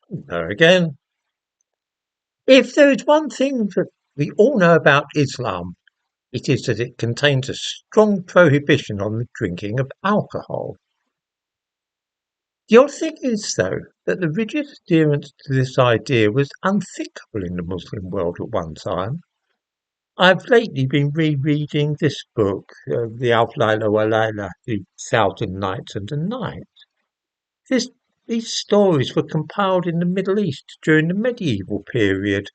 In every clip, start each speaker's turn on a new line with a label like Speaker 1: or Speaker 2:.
Speaker 1: There again, if there is one thing that we all know about Islam, it is that it contains a strong prohibition on the drinking of alcohol. The odd thing is, though, that the rigid adherence to this idea was unthinkable in the Muslim world at one time. I've lately been rereading this book, The Alf Laila wa Laila, The Thousand Nights and a Night. This, these stories were compiled in the Middle East during the medieval period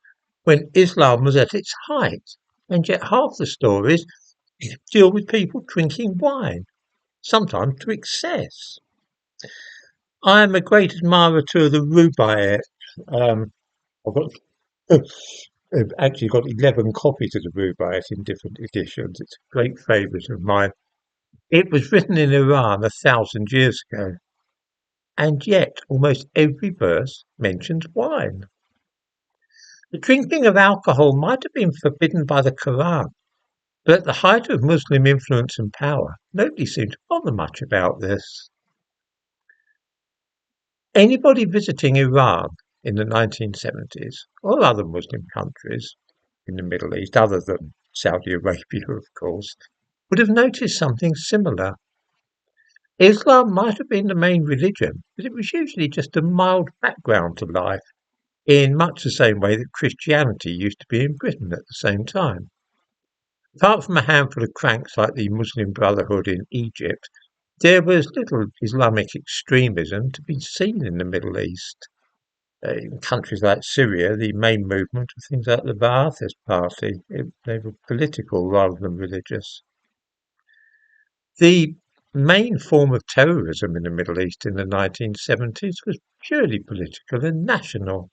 Speaker 1: when Islam was at its height, and yet half the stories deal with people drinking wine, sometimes to excess. I am a great admirer to the Rubaiyat. I've got I've actually got 11 copies of the Rubaiyat in different editions. It's a great favourite of mine. It was written in Iran 1,000 years ago, and yet almost every verse mentions wine. The drinking of alcohol might have been forbidden by the Quran, but at the height of Muslim influence and power, nobody seemed to bother much about this. Anybody visiting Iran in the 1970s, or other Muslim countries in the Middle East, other than Saudi Arabia, of course, would have noticed something similar. Islam might have been the main religion, but it was usually just a mild background to life, in much the same way that Christianity used to be in Britain at the same time. Apart from a handful of cranks like the Muslim Brotherhood in Egypt, there was little Islamic extremism to be seen in the Middle East. In countries like Syria, the main movement were things like the Ba'athist Party. They were political rather than religious. The main form of terrorism in the Middle East in the 1970s was purely political and national.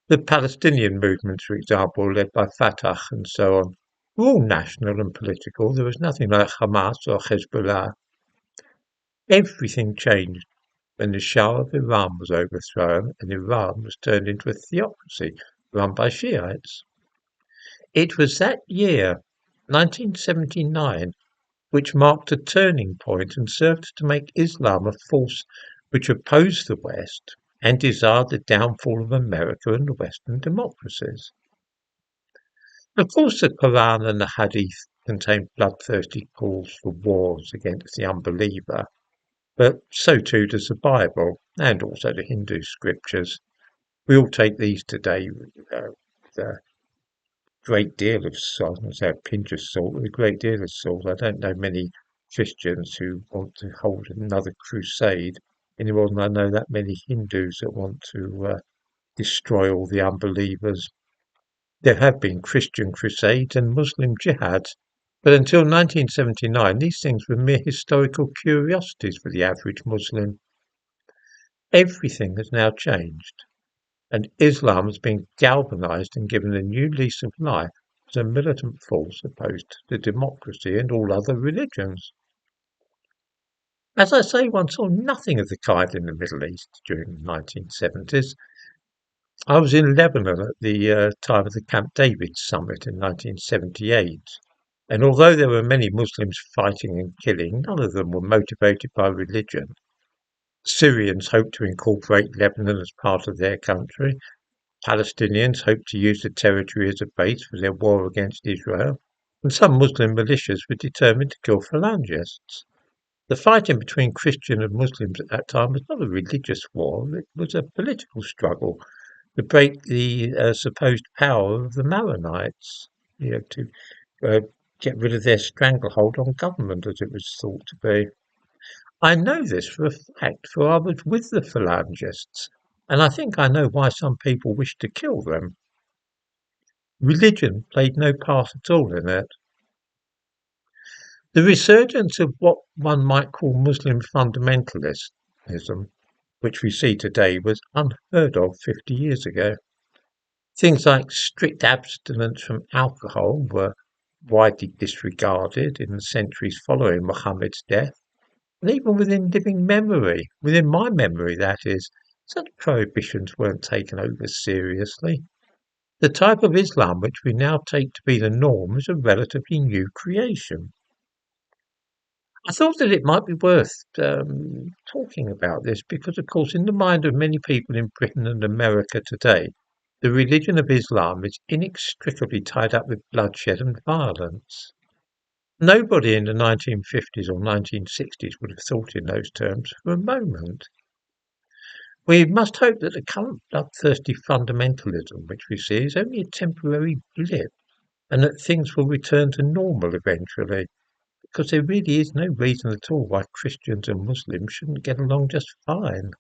Speaker 1: The Palestinian movements, for example, led by Fatah and so on, were all national and political. There was nothing like Hamas or Hezbollah. Everything changed when the Shah of Iran was overthrown and Iran was turned into a theocracy run by Shiites. It was that year, 1979, which marked a turning point and served to make Islam a force which opposed the West and desired the downfall of America and the Western democracies. Of course, the Quran and the Hadith contain bloodthirsty calls for wars against the unbeliever, but so too does the Bible and also the Hindu scriptures. We all take these today with a great deal of salt, I say a pinch of salt, with a great deal of salt. I don't know many Christians who want to hold another crusade any more than I know that many Hindus that want to destroy all the unbelievers. There have been Christian crusades and Muslim jihads, but until 1979 these things were mere historical curiosities for the average Muslim. Everything has now changed, and Islam has been galvanized and given a new lease of life as a militant force opposed to democracy and all other religions. As I say, one saw nothing of the kind in the Middle East during the 1970s. I was in Lebanon at the time of the Camp David summit in 1978, and although there were many Muslims fighting and killing, none of them were motivated by religion. Syrians hoped to incorporate Lebanon as part of their country. Palestinians hoped to use the territory as a base for their war against Israel, and some Muslim militias were determined to kill phalangists. The fighting between Christian and Muslims at that time was not a religious war, it was a political struggle to break the supposed power of the Maronites, to uh, get rid of their stranglehold on government, as it was thought to be. I know this for a fact, for I was with the phalangists, and I think I know why some people wished to kill them. Religion played no part at all in it. The resurgence of what one might call Muslim fundamentalism, which we see today, was unheard of 50 years ago. Things like strict abstinence from alcohol were widely disregarded in the centuries following Muhammad's death, and even within living memory, within my memory that is, such prohibitions weren't taken over seriously. The type of Islam which we now take to be the norm is a relatively new creation. I thought that it might be worth talking about this because, of course, in the mind of many people in Britain and America today, the religion of Islam is inextricably tied up with bloodshed and violence. Nobody in the 1950s or 1960s would have thought in those terms for a moment. We must hope that the current bloodthirsty fundamentalism which we see is only a temporary blip and that things will return to normal eventually, because there really is no reason at all why Christians and Muslims shouldn't get along just fine.